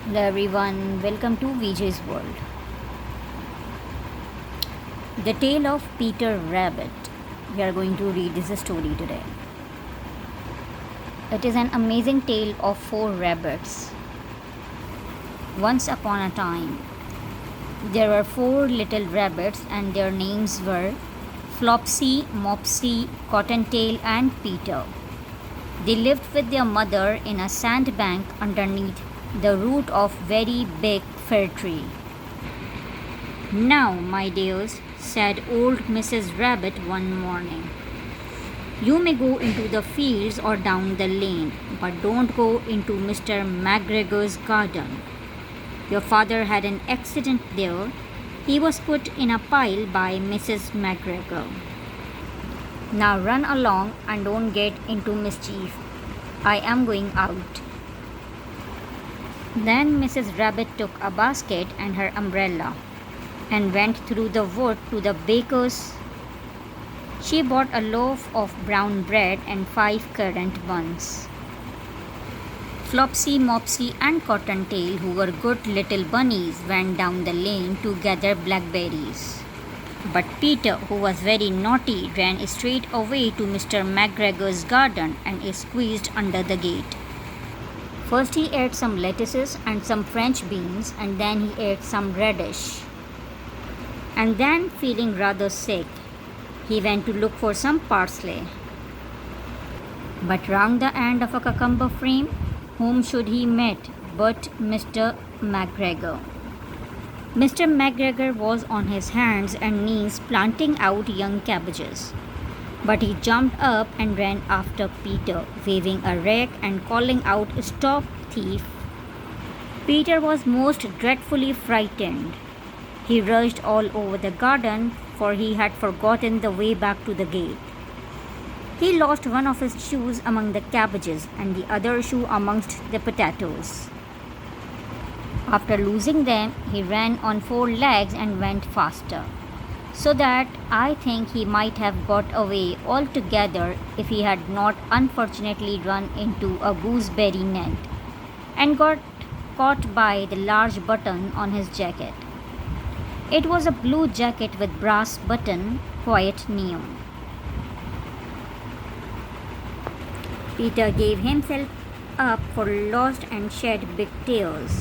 Hello everyone, welcome to Vijay's World. The Tale of Peter Rabbit. We are going to read this story today. It is an amazing tale of four rabbits. Once upon a time, there were four little rabbits and their names were Flopsy, Mopsy, Cottontail and Peter. They lived with their mother in a sandbank underneath the root of very big fir tree. "Now, my dears," said old Mrs. Rabbit one morning, "you may go into the fields or down the lane, but don't go into Mr. McGregor's garden. Your father had an accident there. He was put in a pile by Mrs. McGregor. Now run along and don't get into mischief. I am going out." Then Mrs. Rabbit took a basket and her umbrella and went through the wood to the baker's. She bought a loaf of brown bread and 5 currant buns. Flopsy, Mopsy, and Cottontail, who were good little bunnies, went down the lane to gather blackberries. But Peter, who was very naughty, ran straight away to Mr. McGregor's garden and squeezed under the gate. First he ate some lettuces and some French beans, and then he ate some radish. And then, feeling rather sick, he went to look for some parsley. But round the end of a cucumber frame, whom should he meet but Mr. McGregor? Mr. McGregor was on his hands and knees planting out young cabbages. But he jumped up and ran after Peter, waving a rake and calling out, "Stop, thief!" Peter was most dreadfully frightened. He rushed all over the garden, for he had forgotten the way back to the gate. He lost one of his shoes among the cabbages and the other shoe amongst the potatoes. After losing them, he ran on 4 legs and went faster, so that I think he might have got away altogether if he had not unfortunately run into a gooseberry net and got caught by the large button on his jacket. It was a blue jacket with brass button, quite new. Peter gave himself up for lost and shed big tears.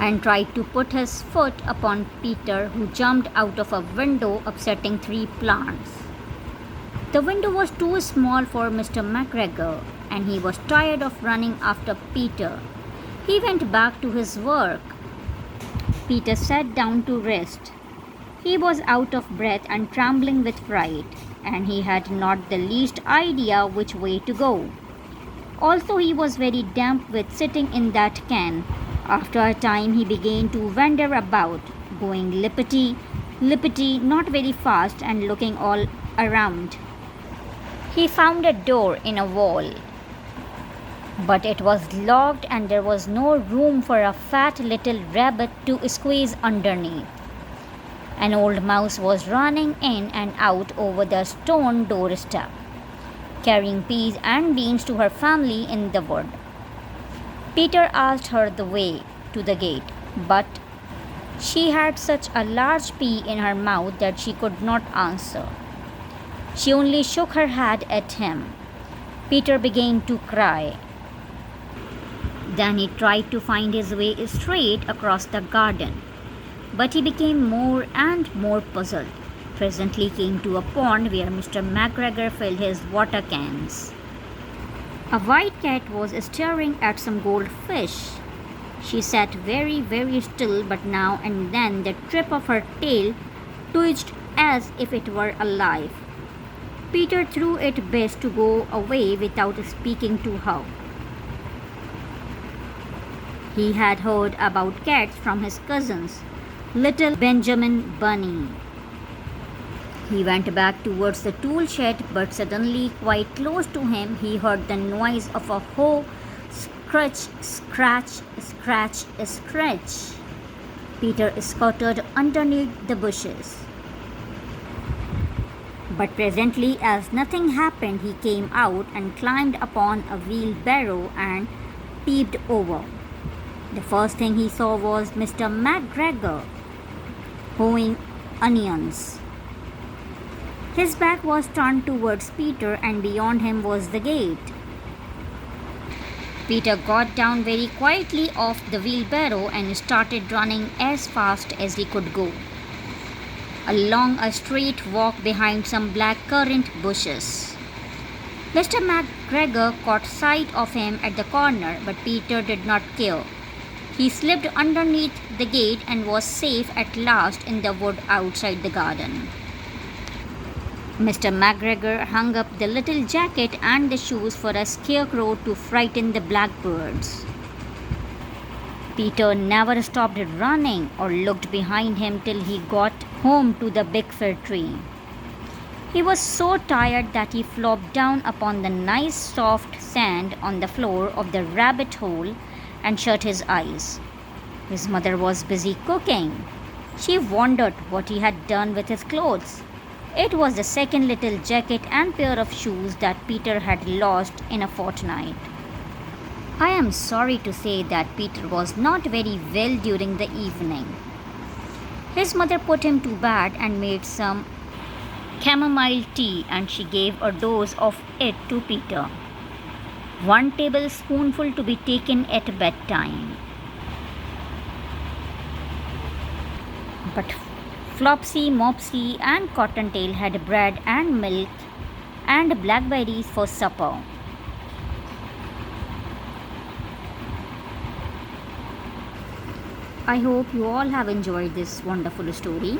And tried to put his foot upon Peter, who jumped out of a window, upsetting 3 plants. The window was too small for Mr. McGregor, and he was tired of running after Peter. He went back to his work. Peter sat down to rest. He was out of breath and trembling with fright, and he had not the least idea which way to go. Also, he was very damp with sitting in that can. After a time, he began to wander about, going lippity lippity, not very fast, and looking all around. He found a door in a wall, but it was locked and there was no room for a fat little rabbit to squeeze underneath. An old mouse was running in and out over the stone doorstep, carrying peas and beans to her family in the wood. Peter asked her the way to the gate, but she had such a large pea in her mouth that she could not answer. She only shook her head at him. Peter began to cry. Then he tried to find his way straight across the garden, but he became more and more puzzled. Presently came to a pond where Mr. McGregor filled his water cans. A white cat was staring at some goldfish. She sat very, very still, but now and then the tip of her tail twitched as if it were alive. Peter threw it best to go away without speaking to her. He had heard about cats from his cousins, little Benjamin Bunny. He went back towards the tool shed, but suddenly, quite close to him, he heard the noise of a hoe. Scratch, scratch, scratch, scratch. Peter scuttered underneath the bushes. But presently, as nothing happened, he came out and climbed upon a wheelbarrow and peeped over. The first thing he saw was Mr. McGregor hoeing onions. His back was turned towards Peter, and beyond him was the gate. Peter got down very quietly off the wheelbarrow and started running as fast as he could go, along a straight walk behind some blackcurrant bushes. Mr. McGregor caught sight of him at the corner, but Peter did not care. He slipped underneath the gate and was safe at last in the wood outside the garden. Mr. McGregor hung up the little jacket and the shoes for a scarecrow to frighten the blackbirds. Peter never stopped running or looked behind him till he got home to the big fir tree. He was so tired that he flopped down upon the nice soft sand on the floor of the rabbit hole and shut his eyes. His mother was busy cooking. She wondered what he had done with his clothes. It was the second little jacket and pair of shoes that Peter had lost in a fortnight. I am sorry to say that Peter was not very well during the evening. His mother put him to bed and made some chamomile tea, and she gave a dose of it to Peter. 1 tablespoonful to be taken at bedtime. But Flopsy, Mopsy, and Cottontail had bread and milk and blackberries for supper. I hope you all have enjoyed this wonderful story.